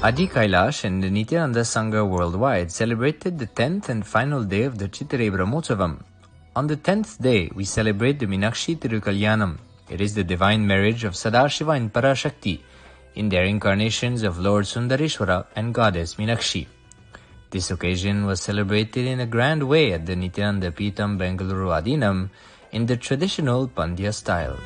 Adi Kailash and the Nityananda Sangha worldwide celebrated the 10th and final day of the Chittare Brahmotsavam. On the 10th day, we celebrate the Minakshi Tirukalyanam. It is the divine marriage of Sadashiva and Parashakti in their incarnations of Lord Sundareshwara and Goddess Minakshi. This occasion was celebrated in a grand way at the Nityananda Peetham Bengaluru Adinam in the traditional Pandya style.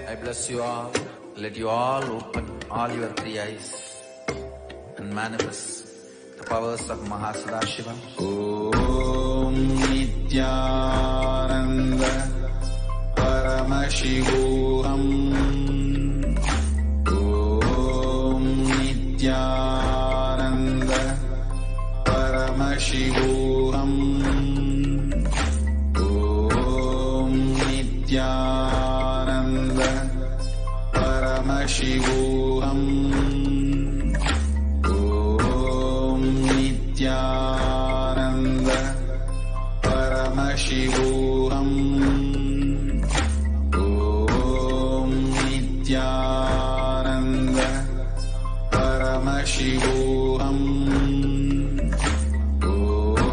I bless you all. Let you all open all your three eyes and manifest the powers of Mahasadashiva. Om Nityananda Paramashivoham. Om Nityananda Paramashivoham. Om Nityananda Paramashivoham. Om Nityananda Paramashivoham. Om Nityananda Paramashivoham. Om Nityananda Paramashivoham.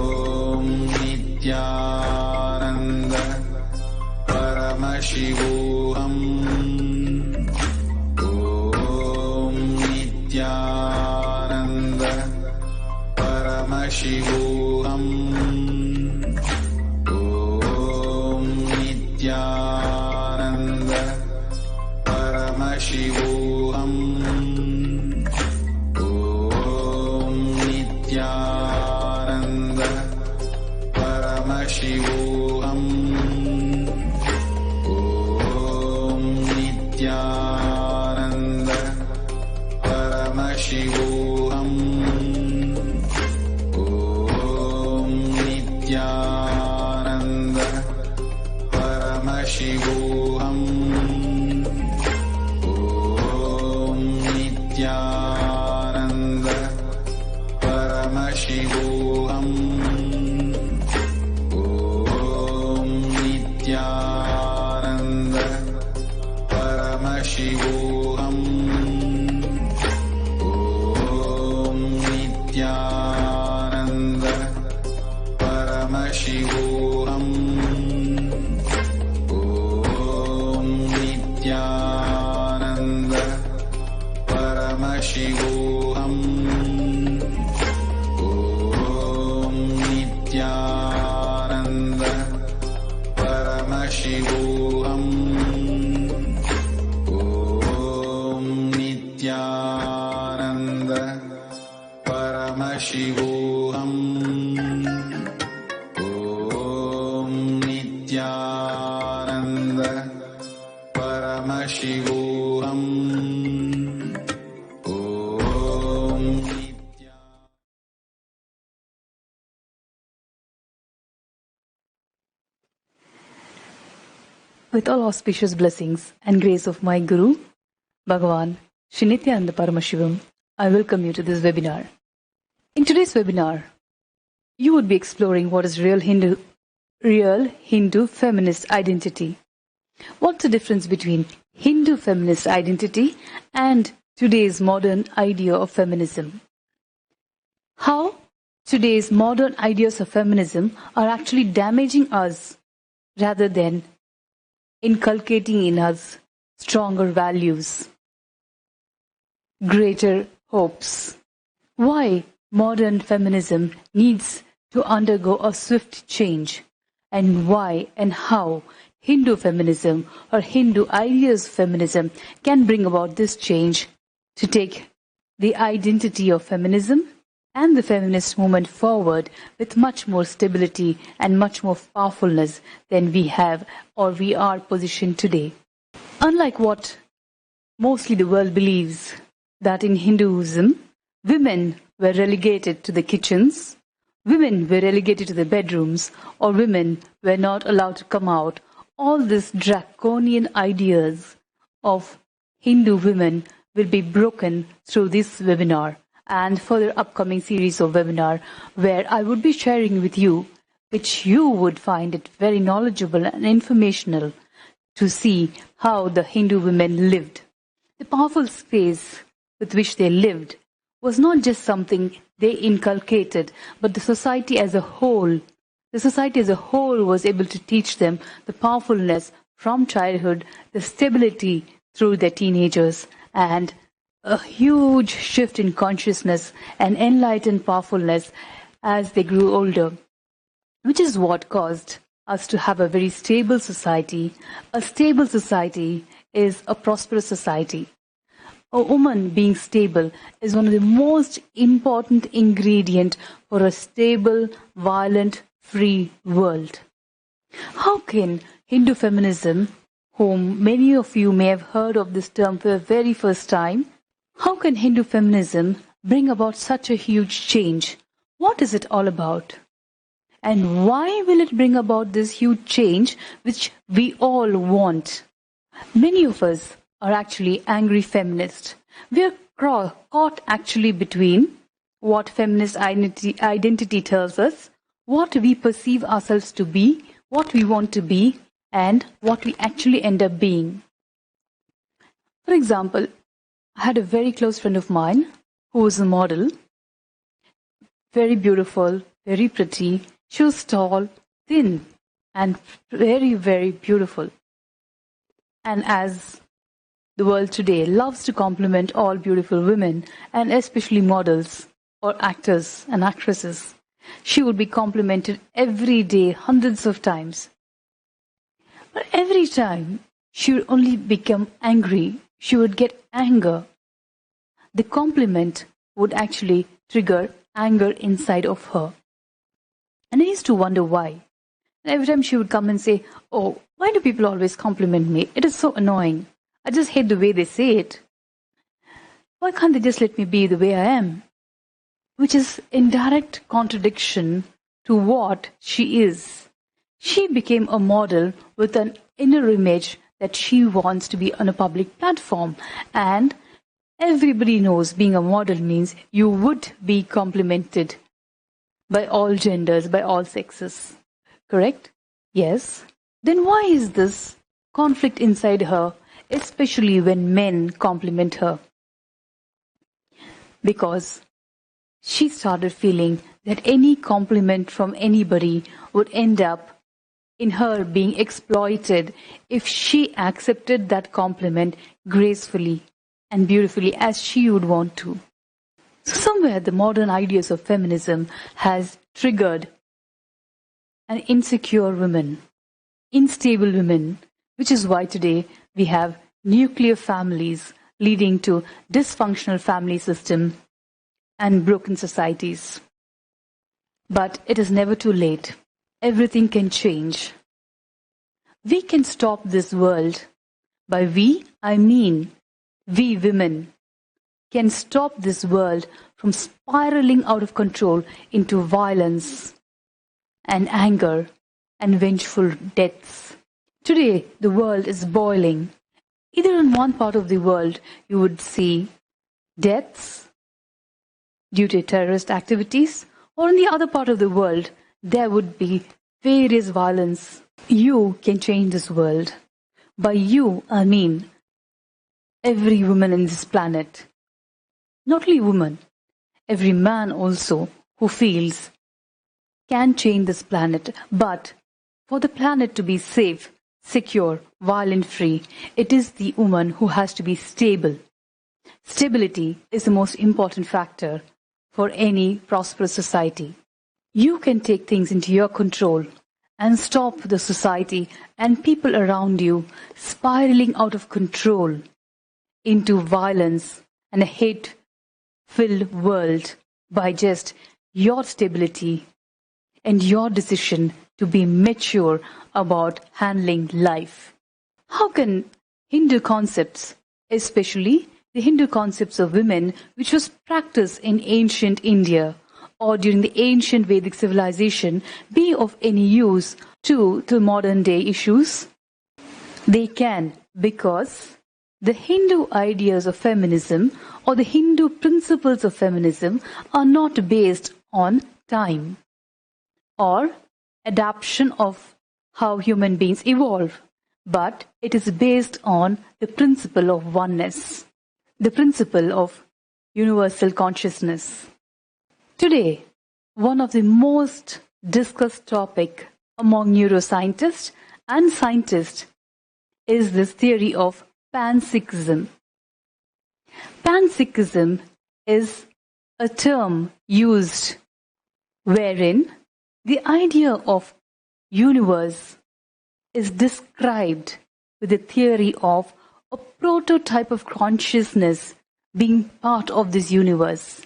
Om Nityananda Paramashivoham. Om Nityananda Paramashivoham. Om Nityananda Paramashivoham. Om Nityananda Paramashivoham. Om Nityananda Paramashivoham. Om Nityananda Paramashivoham. Om Nityananda Paramashivoham. Om Nityananda Paramashivoham. Om Nityananda Paramashivoham. Om Nityananda Paramashivoham. Om Nityananda Paramashivoham. Om Nityananda Paramashivoham. Om With all auspicious blessings and grace of my Guru, Bhagavan Shri Nityananda Paramashivam, I welcome you to this webinar. In today's webinar, you would be exploring what is real Hindu feminist identity. What's the difference between Hindu feminist identity and today's modern idea of feminism? How today's modern ideas of feminism are actually damaging us rather than inculcating in us stronger values, greater hopes. Why modern feminism needs to undergo a swift change, and why and how Hindu feminism or Hindu ideas of feminism can bring about this change to take the identity of feminism and the feminist movement forward with much more stability and much more powerfulness than we have or we are positioned today. Unlike what mostly the world believes, that in Hinduism, women were relegated to the kitchens, women were relegated to the bedrooms, or women were not allowed to come out. All these draconian ideas of Hindu women will be broken through this webinar and further upcoming series of webinar where I would be sharing with you, which you would find it very knowledgeable and informational to see how the Hindu women lived. The powerful space with which they lived was not just something they inculcated, but the society as a whole. The society as a whole was able to teach them the powerfulness from childhood, the stability through their teenagers, and a huge shift in consciousness and enlightened powerfulness as they grew older, which is what caused us to have a very stable society. A stable society is a prosperous society. A woman being stable is one of the most important ingredients for a stable, violent, free world. How can Hindu feminism, whom many of you may have heard of this term for the very first time, how can Hindu feminism bring about such a huge change? What is it all about? And why will it bring about this huge change which we all want? Many of us are actually angry feminists. We are caught actually between what feminist identity tells us, what we perceive ourselves to be, what we want to be, and what we actually end up being. For example, I had a very close friend of mine who was a model, very beautiful, very pretty. She was tall, thin, and very, very beautiful. And as the world today loves to compliment all beautiful women, and especially models or actors and actresses, she would be complimented every day, hundreds of times. But every time she would only become angry, she would get anger. The compliment would actually trigger anger inside of her. And I used to wonder why. And every time she would come and say, "Oh, why do people always compliment me? It is so annoying. I just hate the way they say it. Why can't they just let me be the way I am?" Which is in direct contradiction to what she is. She became a model with an inner image that she wants to be on a public platform. And everybody knows being a model means you would be complimented by all genders, by all sexes. Correct? Yes. Then why is this conflict inside her, especially when men compliment her? Because she started feeling that any compliment from anybody would end up in her being exploited if she accepted that compliment gracefully and beautifully as she would want to. So somewhere the modern ideas of feminism has triggered an insecure woman, unstable women, which is why today we have nuclear families leading to dysfunctional family system and broken societies. But it is never too late. Everything can change. We can stop this world. By we, I mean we women can stop this world from spiraling out of control into violence and anger and vengeful deaths. Today, the world is boiling. Either in one part of the world, you would see deaths due to terrorist activities, or in the other part of the world, there would be various violence. You can change this world. By you, I mean every woman in this planet. Not only woman, every man also who feels can change this planet. But for the planet to be safe, secure, violent-free, it is the woman who has to be stable. Stability is the most important factor for any prosperous society. You can take things into your control and stop the society and people around you spiraling out of control into violence and a hate-filled world by just your stability and your decision to be mature about handling life. How can Hindu concepts, especially the Hindu concepts of women, which was practiced in ancient India or during the ancient Vedic civilization, be of any use to the modern day issues? They can, because the Hindu ideas of feminism or the Hindu principles of feminism are not based on time or adaptation of how human beings evolve, but it is based on the principle of oneness, the principle of universal consciousness. Today, one of the most discussed topic among neuroscientists and scientists is this theory of panpsychism. Panpsychism is a term used wherein the idea of universe is described with the theory of a prototype of consciousness being part of this universe.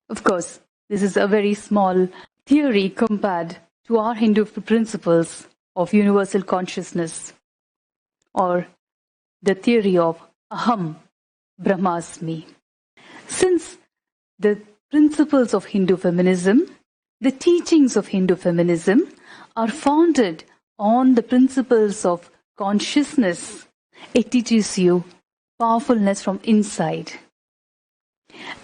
Of course, this is a very small theory compared to our Hindu principles of universal consciousness or the theory of Aham Brahmasmi. Since the principles of Hindu feminism, the teachings of Hindu feminism are founded on the principles of consciousness, it teaches you powerfulness from inside.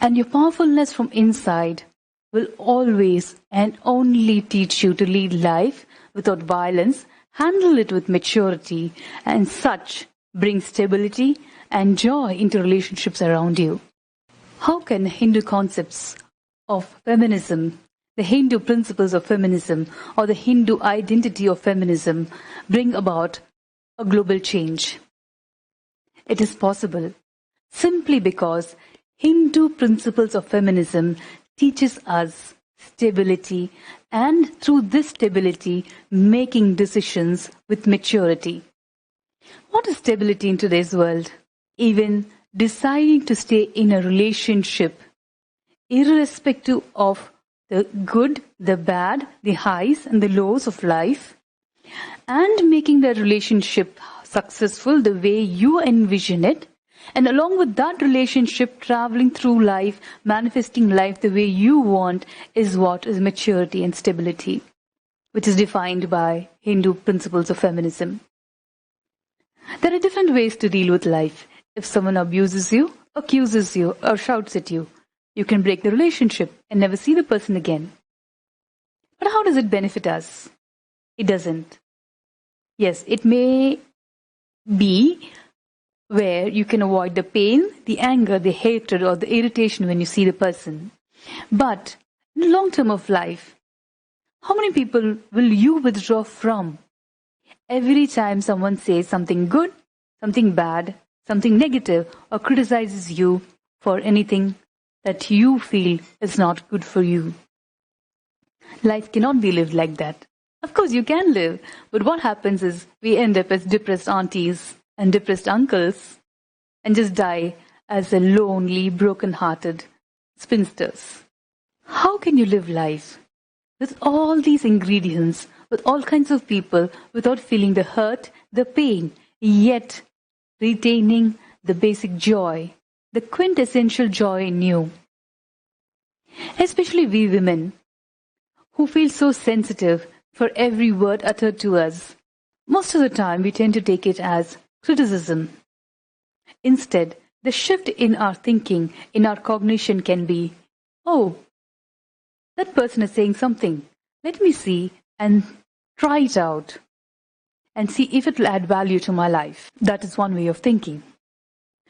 And your powerfulness from inside will always and only teach you to lead life without violence, handle it with maturity, and such bring stability and joy into relationships around you. How can Hindu concepts of feminism, the Hindu principles of feminism, or the Hindu identity of feminism bring about a global change? It is possible simply because Hindu principles of feminism teaches us stability, and through this stability, making decisions with maturity. What is stability in today's world? Even deciding to stay in a relationship, irrespective of the good, the bad, the highs and the lows of life, and making that relationship successful the way you envision it, and along with that relationship, traveling through life, manifesting life the way you want, is what is maturity and stability, which is defined by Hindu principles of feminism. There are different ways to deal with life. If someone abuses you, accuses you, or shouts at you, you can break the relationship and never see the person again. But how does it benefit us? It doesn't. Yes, it may be where you can avoid the pain, the anger, the hatred, or the irritation when you see the person. But in the long term of life, how many people will you withdraw from? Every time someone says something good, something bad, something negative, or criticizes you for anything that you feel is not good for you. Life cannot be lived like that. Of course, you can live, but what happens is we end up as depressed aunties and depressed uncles and just die as a lonely, broken-hearted spinsters. How can you live life with all these ingredients, with all kinds of people, without feeling the hurt, the pain, yet retaining the basic joy, the quintessential joy in you? Especially we women, who feel so sensitive for every word uttered to us. Most of the time, we tend to take it as criticism. Instead, the shift in our thinking, in our cognition can be, oh, that person is saying something. Let me see and try it out and see if it will add value to my life. That is one way of thinking.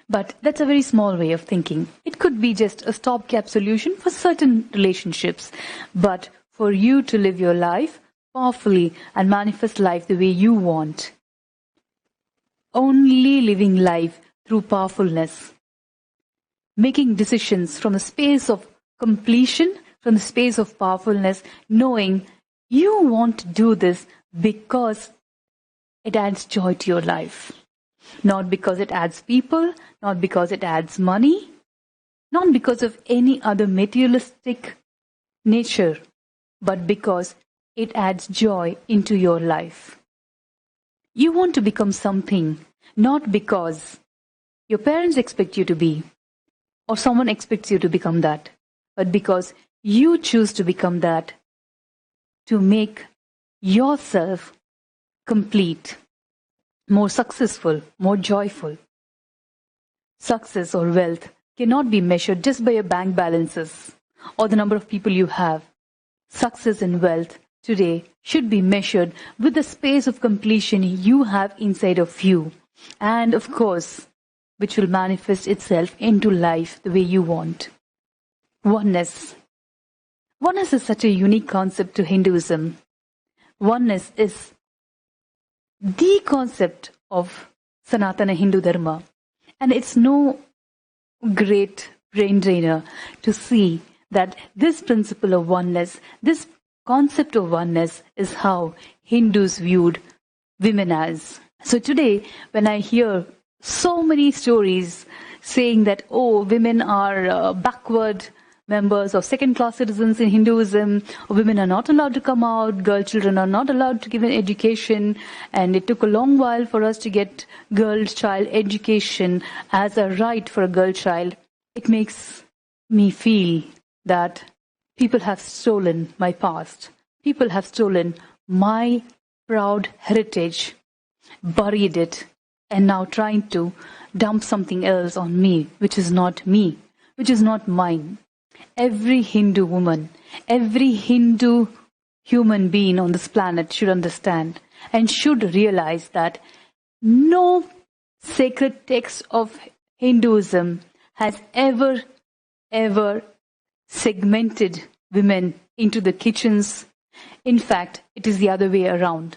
But that's a very small way of thinking. It could be just a stopgap solution for certain relationships. But for you to live your life powerfully and manifest life the way you want, only living life through powerfulness, making decisions from a space of completion, from the space of powerfulness, knowing you want to do this because it adds joy to your life. Not because it adds people, not because it adds money, not because of any other materialistic nature, but because it adds joy into your life. You want to become something, not because your parents expect you to be, or someone expects you to become that, but because you choose to become that to make yourself complete, more successful, more joyful. Success or wealth cannot be measured just by your bank balances or the number of people you have. Success and wealth today should be measured with the space of completion you have inside of you, and of course, which will manifest itself into life the way you want. Oneness. Oneness is such a unique concept to Hinduism. Oneness is the concept of Sanatana Hindu Dharma. And it's no great brain drainer to see that this principle of oneness, this concept of oneness is how Hindus viewed women as. So today, when I hear so many stories saying that, oh, women are backward members or second-class citizens in Hinduism, women are not allowed to come out, girl children are not allowed to give an education, and it took a long while for us to get girl child education as a right for a girl child. It makes me feel that people have stolen my past. People have stolen my proud heritage, buried it, and now trying to dump something else on me, which is not me, which is not mine. Every Hindu woman, every Hindu human being on this planet should understand and should realize that no sacred text of Hinduism has ever segmented women into the kitchens. In fact, it is the other way around.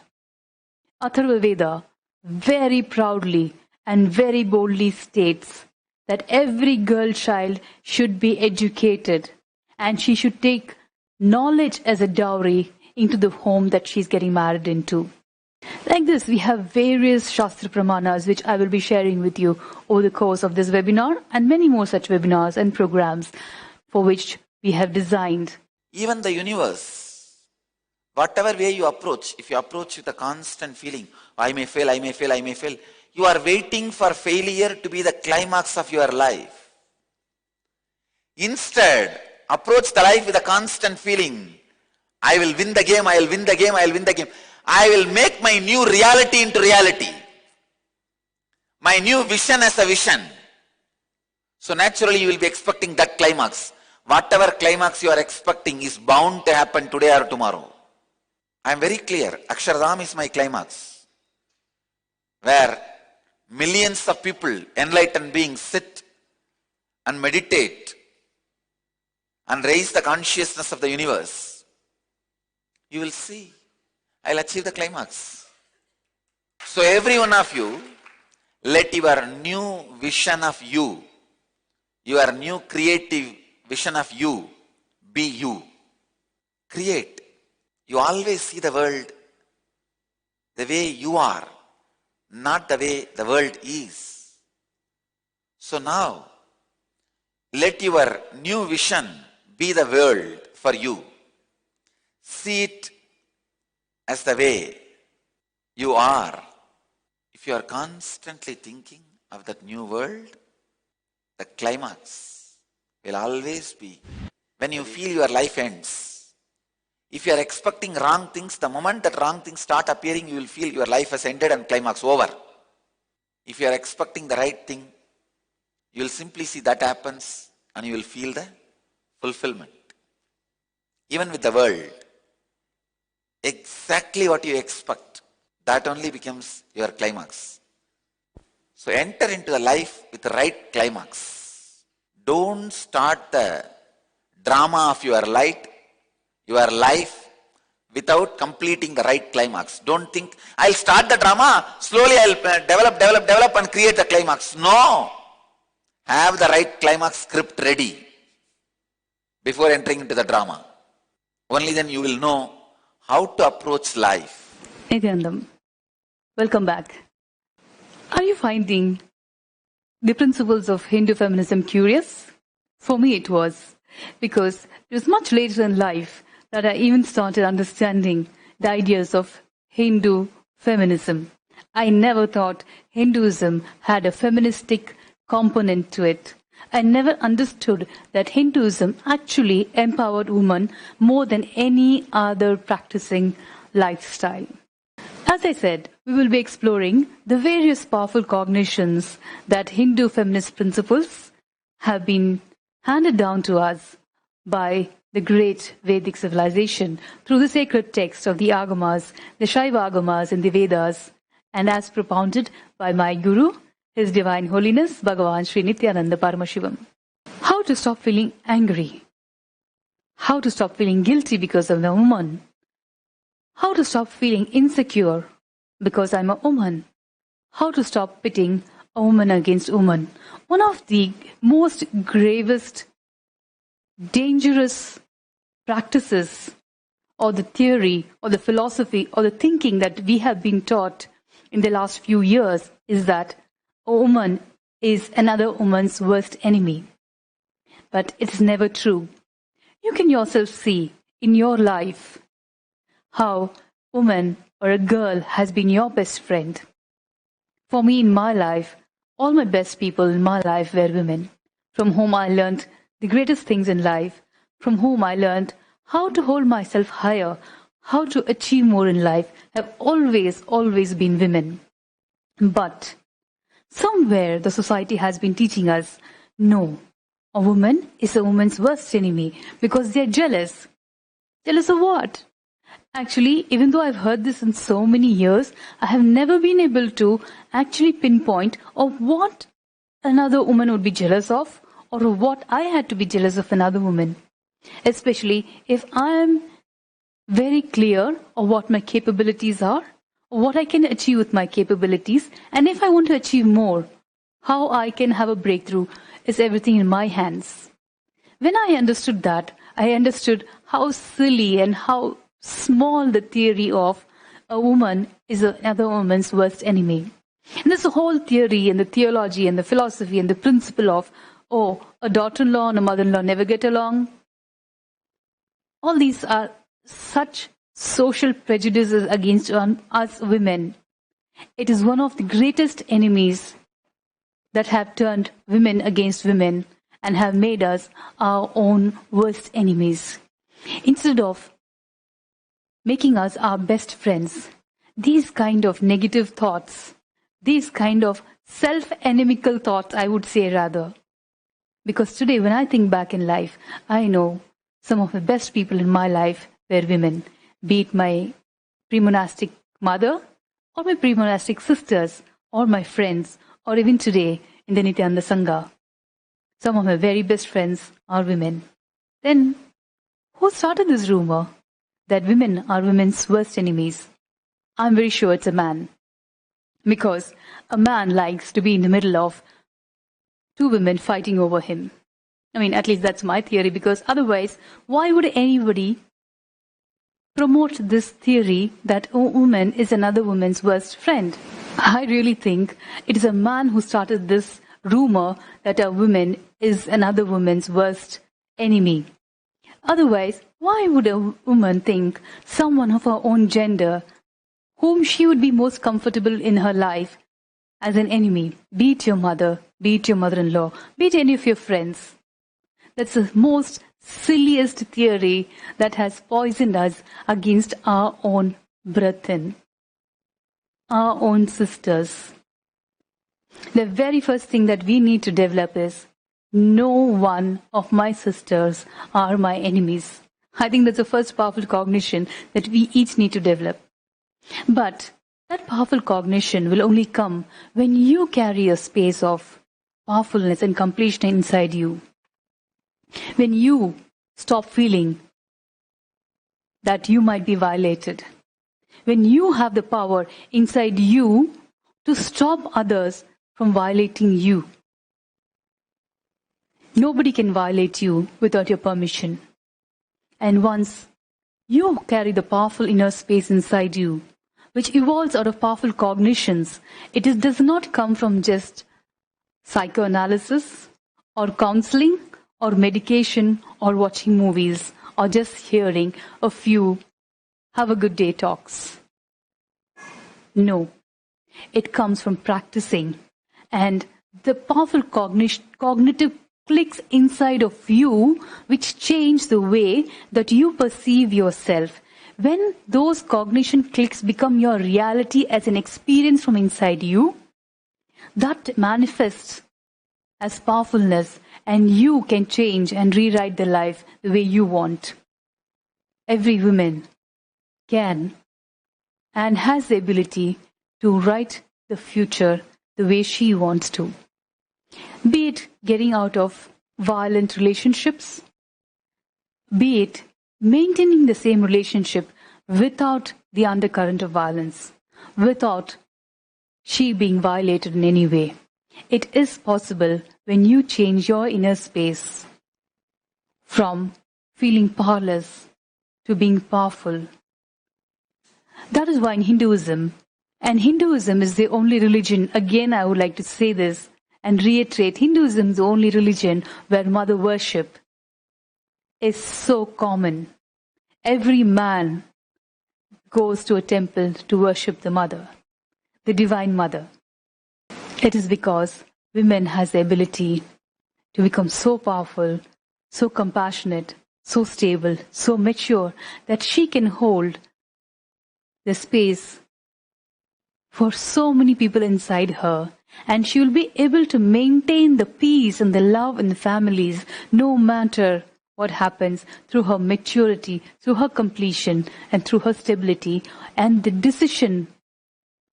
Atharva Veda very proudly and very boldly states that every girl child should be educated and she should take knowledge as a dowry into the home that she's getting married into. Like this, we have various Shastra Pramanas which I will be sharing with you over the course of this webinar and many more such webinars and programs for which we have designed. Even the universe, whatever way you approach, if you approach with a constant feeling, I may fail, I may fail, I may fail, you are waiting for failure to be the climax of your life. Instead, approach the life with a constant feeling, I will win the game, I will win the game, I will win the game. I will make my new reality into reality. My new vision as a vision. So naturally you will be expecting that climax. Whatever climax you are expecting is bound to happen today or tomorrow. I am very clear, Akshardham is my climax, where millions of people, enlightened beings, sit and meditate and raise the consciousness of the universe. You will see, I will achieve the climax. So every one of you, let your new vision of you, your new creative vision of you, be you. Create. You always see the world the way you are, not the way the world is. So now, let your new vision be the world for you. See it as the way you are. If you are constantly thinking of that new world, the climax will always be when you feel your life ends. If you are expecting wrong things, the moment that wrong things start appearing, you will feel your life has ended and climax over. If you are expecting the right thing, you will simply see that happens and you will feel the fulfillment. Even with the world, exactly what you expect, that only becomes your climax. So enter into the life with the right climax. Don't start the drama of your life without completing the right climax. Don't think, I'll start the drama, slowly I'll develop and create the climax. No! Have the right climax script ready before entering into the drama. Only then you will know how to approach life. Nityanandam, welcome back. Are you finding the principles of Hindu feminism curious? For me, it was, because it was much later in life that I even started understanding the ideas of Hindu feminism. I never thought Hinduism had a feministic component to it. I never understood that Hinduism actually empowered women more than any other practicing lifestyle. As I said, we will be exploring the various powerful cognitions that Hindu feminist principles have been handed down to us by the great Vedic civilization through the sacred text of the Agamas, the Shaiva Agamas and the Vedas, and as propounded by my Guru, His Divine Holiness, Bhagavan Sri Nityananda Paramashivam. How to stop feeling angry? How to stop feeling guilty because I'm a woman? How to stop feeling insecure because I'm a woman? How to stop pitting a woman against woman? One of the most gravest, dangerous practices or the theory or the philosophy or the thinking that we have been taught in the last few years is that a woman is another woman's worst enemy. But it's never true. You can yourself see in your life how a woman or a girl has been your best friend. For me in my life, all my best people in my life were women, from whom I learned the greatest things in life, from whom I learned how to hold myself higher, how to achieve more in life, have always been women. But somewhere the society has been teaching us, no, a woman is a woman's worst enemy because they're jealous. Jealous of what? Actually, even though I've heard this in so many years, I have never been able to actually pinpoint of what another woman would be jealous of or of what I had to be jealous of another woman. Especially if I am very clear of what my capabilities are, or what I can achieve with my capabilities, and if I want to achieve more, how I can have a breakthrough is everything in my hands. When I understood that, I understood how silly and how small the theory of a woman is another woman's worst enemy. And there's a whole theory and the theology and the philosophy and the principle of, oh, a daughter-in-law and a mother-in-law never get along. All these are such social prejudices against us women. It is one of the greatest enemies that have turned women against women and have made us our own worst enemies. Instead of making us our best friends, these kind of negative thoughts, these kind of self-enemical thoughts, I would say rather. Because today when I think back in life, I know some of the best people in my life were women, be it my pre-monastic mother or my pre-monastic sisters or my friends or even today in the Nityananda Sangha. Some of my very best friends are women. Then who started this rumor that women are women's worst enemies? I'm very sure it's a man. Because a man likes to be in the middle of two women fighting over him. I mean, at least that's my theory, because otherwise, why would anybody promote this theory that a woman is another woman's worst friend? I really think it is a man who started this rumor that a woman is another woman's worst enemy. Otherwise, why would a woman think someone of her own gender, whom she would be most comfortable in her life, as an enemy, be it your mother, be it your mother-in-law, be it any of your friends? That's the most silliest theory that has poisoned us against our own brethren, our own sisters. The very first thing that we need to develop is, no one of my sisters are my enemies. I think that's the first powerful cognition that we each need to develop. But that powerful cognition will only come when you carry a space of powerfulness and completion inside you. When you stop feeling that you might be violated. When you have the power inside you to stop others from violating you. Nobody can violate you without your permission. And once you carry the powerful inner space inside you, which evolves out of powerful cognitions. Does not come from just psychoanalysis or counseling or medication or watching movies or just hearing a few have a good day talks. No, it comes from practicing and the powerful cognitive clicks inside of you which change the way that you perceive yourself. When those cognition clicks become your reality as an experience from inside you, that manifests as powerfulness and you can change and rewrite the life the way you want. Every woman can and has the ability to write the future the way she wants to. Be it getting out of violent relationships, be it maintaining the same relationship without the undercurrent of violence, without she being violated in any way. It is possible when you change your inner space from feeling powerless to being powerful. That is why in Hinduism, and Hinduism is the only religion, again I would like to say this and reiterate, Hinduism is the only religion where mother worship is so common. Every man goes to a temple to worship the mother, the divine mother. It is because women has the ability to become so powerful, so compassionate, so stable, so mature that she can hold the space for so many people inside her, and she will be able to maintain the peace and the love in the families no matter what happens, through her maturity, through her completion, and through her stability and the decision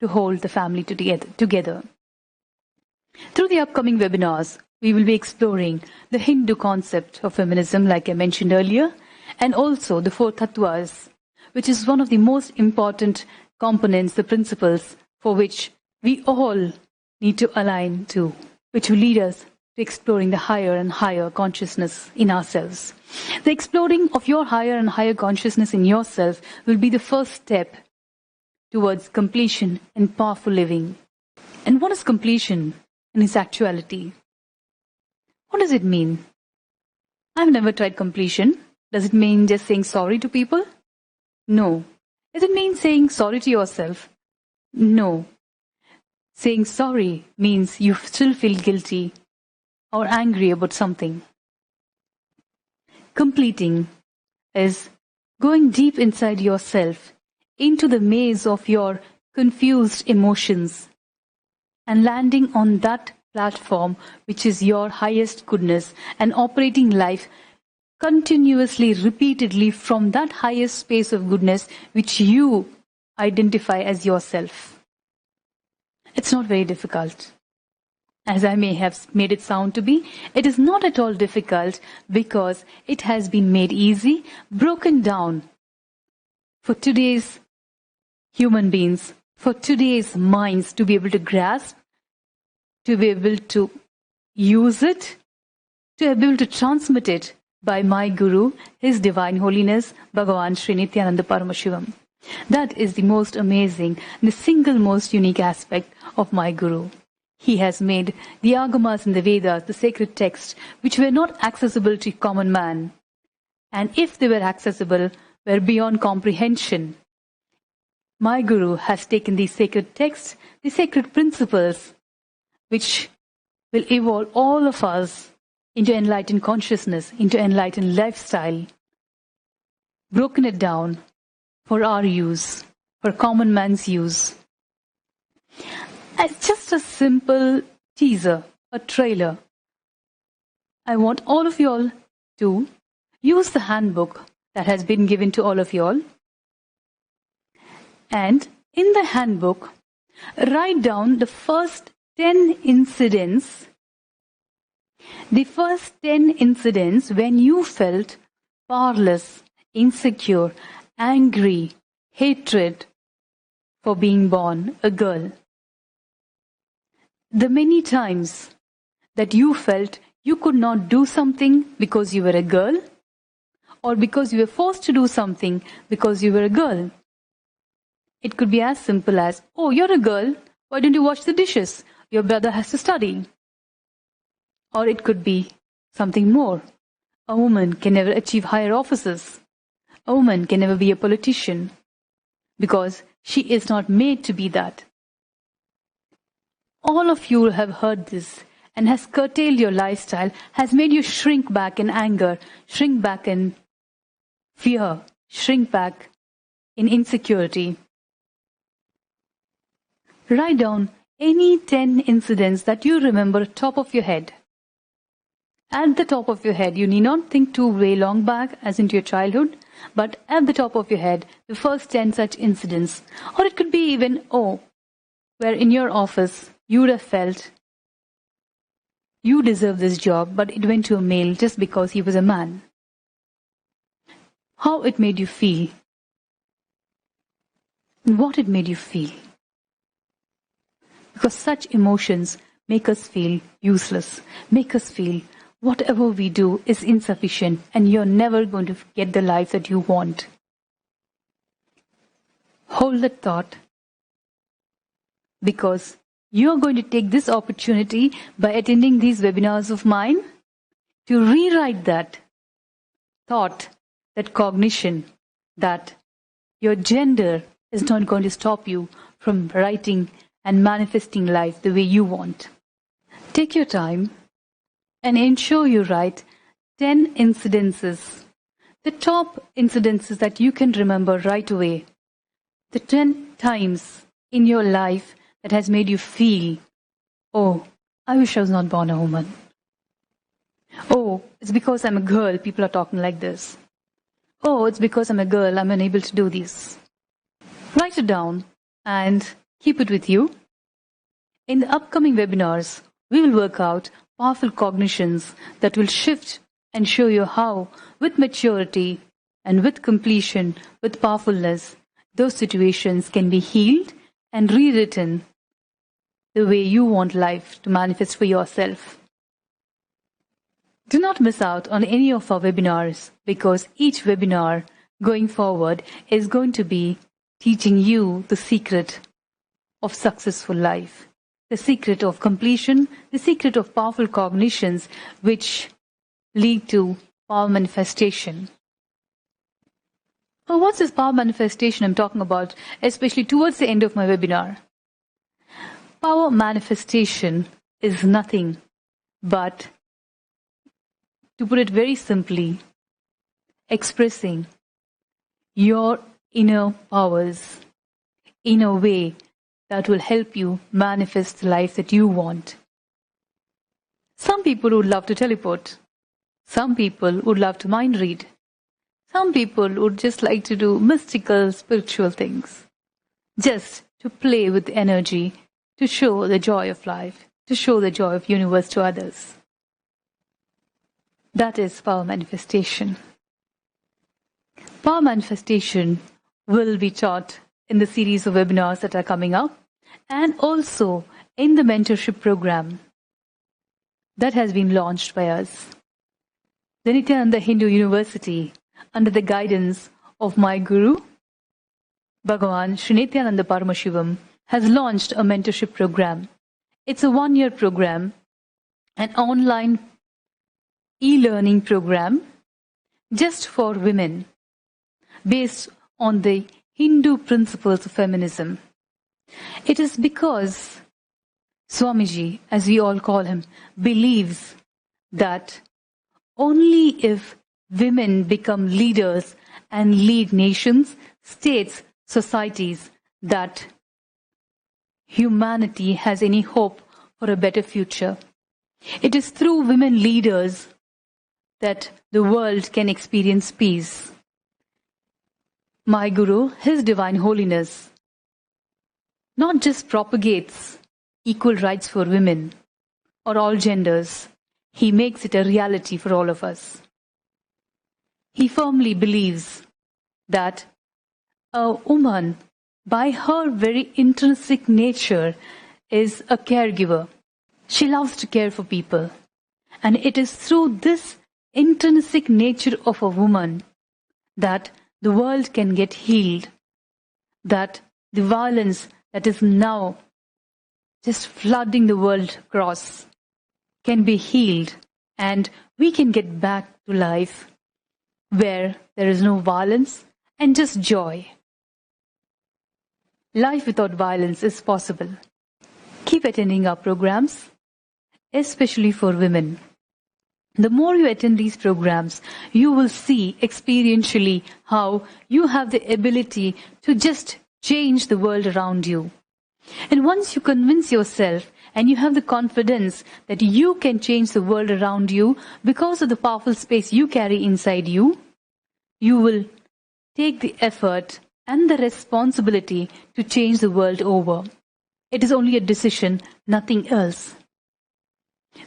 to hold the family together. Through the upcoming webinars, we will be exploring the Hindu concept of feminism, like I mentioned earlier, and also the 4 tattvas, which is one of the most important components, the principles for which we all need to align to, which will lead us to exploring the higher and higher consciousness in ourselves. The exploring of your higher and higher consciousness in yourself will be the first step towards completion and powerful living. And what is completion in its actuality? What does it mean? I've never tried completion. Does it mean just saying sorry to people? No. Does it mean saying sorry to yourself? No. Saying sorry means you still feel guilty or angry about something. Completing is going deep inside yourself into the maze of your confused emotions and landing on that platform which is your highest goodness and operating life continuously, repeatedly from that highest space of goodness which you identify as yourself. It's not very difficult. As I may have made it sound to be, it is not at all difficult because it has been made easy, broken down for today's human beings, for today's minds to be able to grasp, to be able to use it, to be able to transmit it by my Guru, His Divine Holiness, Bhagavan Sri Nityananda Paramashivam. That is the most amazing, the single most unique aspect of my Guru. He has made the Agamas and the Vedas, the sacred texts, which were not accessible to common man. And if they were accessible, were beyond comprehension. My Guru has taken these sacred texts, the sacred principles, which will evolve all of us into enlightened consciousness, into enlightened lifestyle, broken it down for our use, for common man's use. It's just a simple teaser, a trailer. I want all of you all to use the handbook that has been given to all of you all. And in the handbook, write down the first 10 incidents. The first 10 incidents when you felt powerless, insecure, angry, hatred for being born a girl. The many times that you felt you could not do something because you were a girl, or because you were forced to do something because you were a girl. It could be as simple as, oh, you're a girl, why don't you wash the dishes? Your brother has to study. Or it could be something more. A woman can never achieve higher offices. A woman can never be a politician because she is not made to be that. All of you have heard this and has curtailed your lifestyle, has made you shrink back in anger, shrink back in fear, shrink back in insecurity. Write down any 10 incidents that you remember top of your head. At the top of your head, you need not think too way long back as into your childhood, but at the top of your head, the first 10 such incidents. Or it could be even, where in your office you would have felt you deserve this job, but it went to a male just because he was a man. How it made you feel. And what it made you feel. Because such emotions make us feel useless, make us feel whatever we do is insufficient and you're never going to get the life that you want. Hold that thought, because you're going to take this opportunity by attending these webinars of mine to rewrite that thought, that cognition, that your gender is not going to stop you from writing and manifesting life the way you want. Take your time and ensure you write 10 incidences, the top incidences that you can remember right away, the 10 times in your life that has made you feel, oh, I wish I was not born a woman. Oh, it's because I'm a girl, people are talking like this. Oh, it's because I'm a girl, I'm unable to do this. Write it down and keep it with you. In the upcoming webinars, we will work out powerful cognitions that will shift and show you how, with maturity and with completion, with powerfulness, those situations can be healed and rewritten the way you want life to manifest for yourself. Do not miss out on any of our webinars, because each webinar going forward is going to be teaching you the secret of successful life, the secret of completion, the secret of powerful cognitions which lead to power manifestation. Well, what's this power manifestation I'm talking about, especially towards the end of my webinar? Power manifestation is nothing but, to put it very simply, expressing your inner powers in a way that will help you manifest the life that you want. Some people would love to teleport. Some people would love to mind read. Some people would just like to do mystical, spiritual things. Just to play with energy, to show the joy of life, to show the joy of universe to others. That is power manifestation. Power manifestation will be taught in the series of webinars that are coming up, and also in the mentorship program that has been launched by us. The Nityananda Hindu University, under the guidance of my guru, Bhagavan Sri Nityananda Paramashivam, has launched a mentorship program. It's a 1-year program, an online e-learning program just for women, based on the Hindu principles of feminism. It is because Swamiji, as we all call him, believes that only if women become leaders and lead nations, states, societies, that humanity has any hope for a better future. It is through women leaders that the world can experience peace. My Guru, His Divine Holiness, not just propagates equal rights for women or all genders, he makes it a reality for all of us. He firmly believes that a woman, by her very intrinsic nature, is a caregiver. She loves to care for people. And it is through this intrinsic nature of a woman that the world can get healed, that the violence that is now just flooding the world across can be healed, and we can get back to life where there is no violence and just joy. Life without violence is possible. Keep attending our programs, especially for women. The more you attend these programs, you will see experientially how you have the ability to just change the world around you. And once you convince yourself and you have the confidence that you can change the world around you because of the powerful space you carry inside you, you will take the effort and the responsibility to change the world over. It is only a decision, nothing else.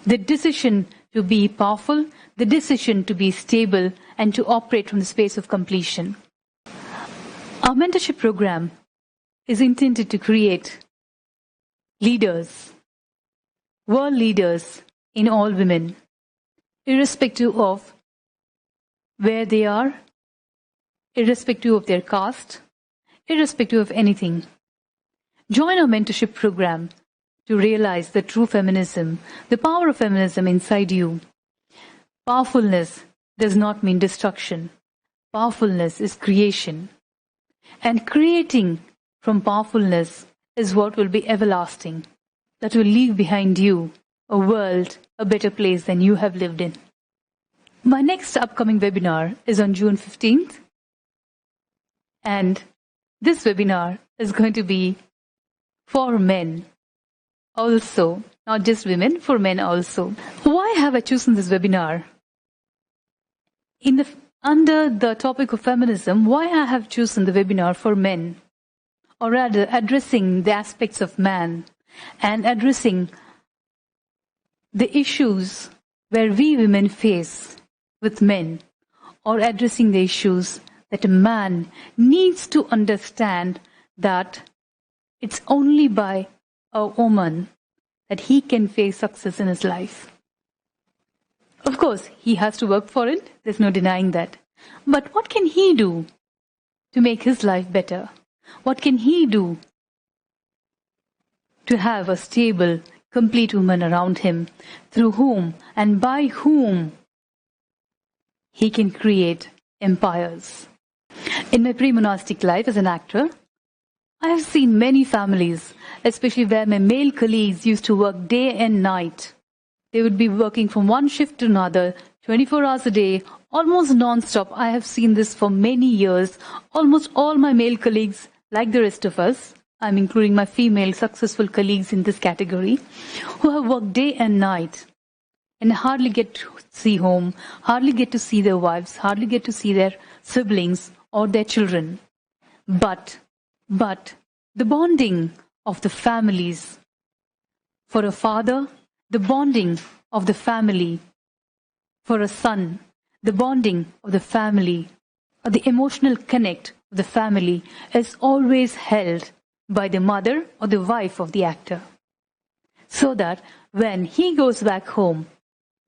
The decision to be powerful, the decision to be stable, and to operate from the space of completion. Our mentorship program is intended to create leaders, world leaders in all women, irrespective of where they are, irrespective of their caste, irrespective of anything. Join our mentorship program to realize the true feminism, the power of feminism inside you. Powerfulness does not mean destruction. Powerfulness is creation. And creating from powerfulness is what will be everlasting, that will leave behind you a world, a better place than you have lived in. My next upcoming webinar is on June 15th. And this webinar is going to be for men also, not just women, for men also. Why have I chosen this webinar? Under the topic of feminism, why I have chosen the webinar for men? Or rather, addressing the aspects of man and addressing the issues where we women face with men, or addressing the issues that a man needs to understand that it's only by a woman that he can face success in his life. Of course, he has to work for it. There's no denying that. But what can he do to make his life better? What can he do to have a stable, complete woman around him, through whom and by whom he can create empires? In my pre-monastic life as an actor, I have seen many families, especially where my male colleagues used to work day and night. They would be working from one shift to another, 24 hours a day, almost non-stop. I have seen this for many years. Almost all my male colleagues, like the rest of us, I'm including my female successful colleagues in this category, who have worked day and night and hardly get to see home, hardly get to see their wives, hardly get to see their siblings or their children. But the bonding of the families, for a father, the bonding of the family, for a son, the bonding of the family, or the emotional connect of the family is always held by the mother or the wife of the actor. So that when he goes back home,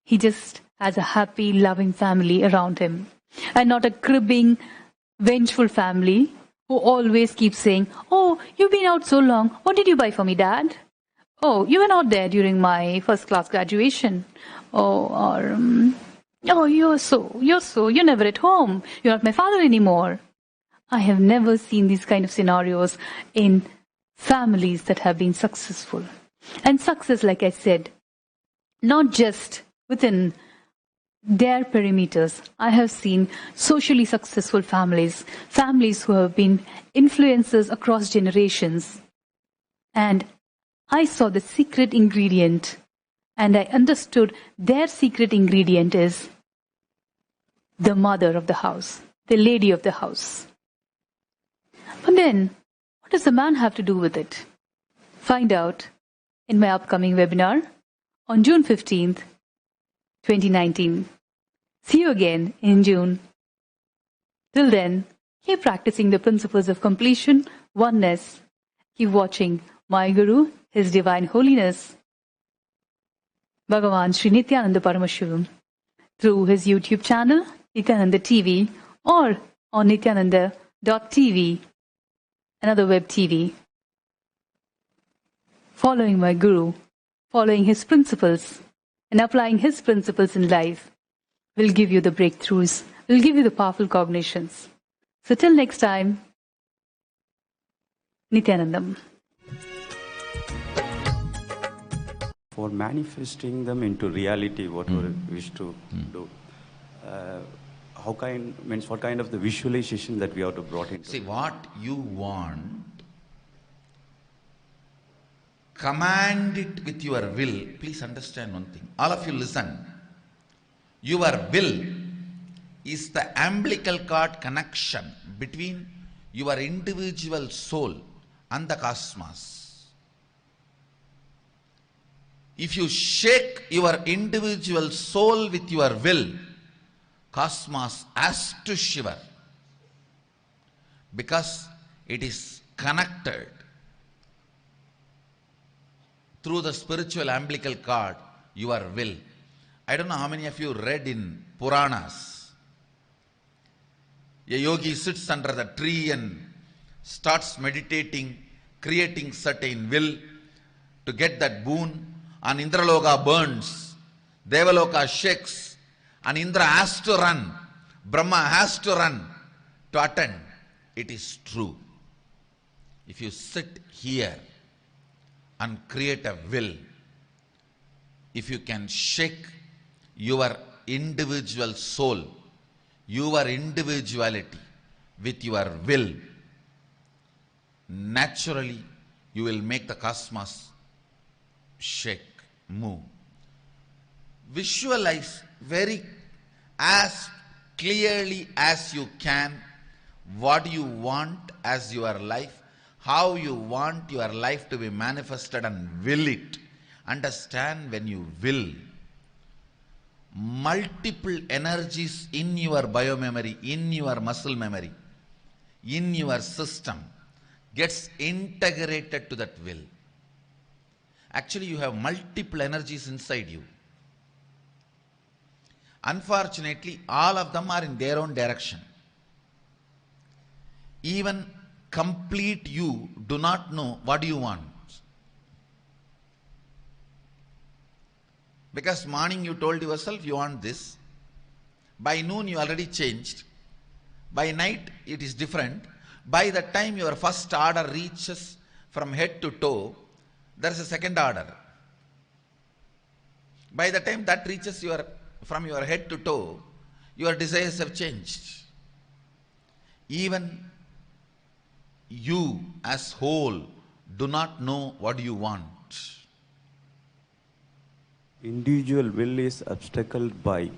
he just has a happy, loving family around him, and not a cribbing, vengeful family who always keeps saying, "Oh, you've been out so long. What did you buy for me, Dad? Oh, you were not there during my first class graduation. Oh, you're never at home. You're not my father anymore." I have never seen these kind of scenarios in families that have been successful. And success, like I said, not just within their perimeters. I have seen socially successful families, families who have been influencers across generations. And I saw the secret ingredient, and I understood their secret ingredient is the mother of the house, the lady of the house. But then, what does the man have to do with it? Find out in my upcoming webinar on June 15th, 2019. See you again in June. Till then, keep practicing the principles of completion, oneness. Keep watching my Guru, His Divine Holiness, Bhagavan Sri Nityananda Paramashivam, through his YouTube channel, Nityananda TV, or on nityananda.tv. another web TV. Following my guru, following his principles, and applying his principles in life will give you the breakthroughs, will give you the powerful cognitions. So till next time, Nityanandam. For manifesting them into reality, whatever we wish to do, what kind of the visualization that we have to brought into? See, what you want, command it with your will. Please understand one thing. All of you listen. Your will is the umbilical cord connection between your individual soul and the cosmos. If you shake your individual soul with your will, cosmos has to shiver, because it is connected through the spiritual umbilical cord, your will. I don't know how many of you read in Puranas. A yogi sits under the tree and starts meditating, creating certain will to get that boon, and Indraloka burns, Devaloka shakes, and Indra has to run, Brahma has to run to attend. It is true. If you sit here and create a will, if you can shake your individual soul, your individuality with your will, naturally you will make the cosmos shake, move. Visualize very as clearly as you can what you want as your life, how you want your life to be manifested, and will it. Understand, when you will, multiple energies in your biomemory, in your muscle memory, in your system gets integrated to that will. Actually, you have multiple energies inside you. Unfortunately, all of them are in their own direction. Even complete you do not know what you want. Because morning you told yourself you want this. By noon you already changed. By night it is different. By the time your first order reaches from head to toe, there is a second order. By the time that reaches from your head to toe, your desires have changed. Even you as whole do not know what you want. Individual will is obstacled by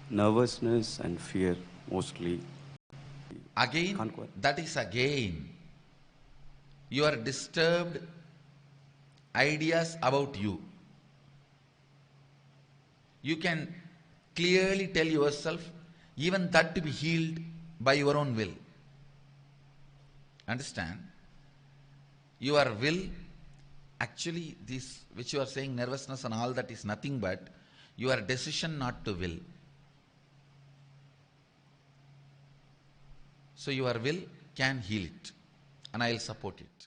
nervousness and fear mostly. Again, that is again your disturbed ideas about you. You can clearly tell yourself even that to be healed by your own will. Understand? Your will, actually this which you are saying, nervousness and all that, is nothing but your decision not to will. So your will can heal it, and I will support it.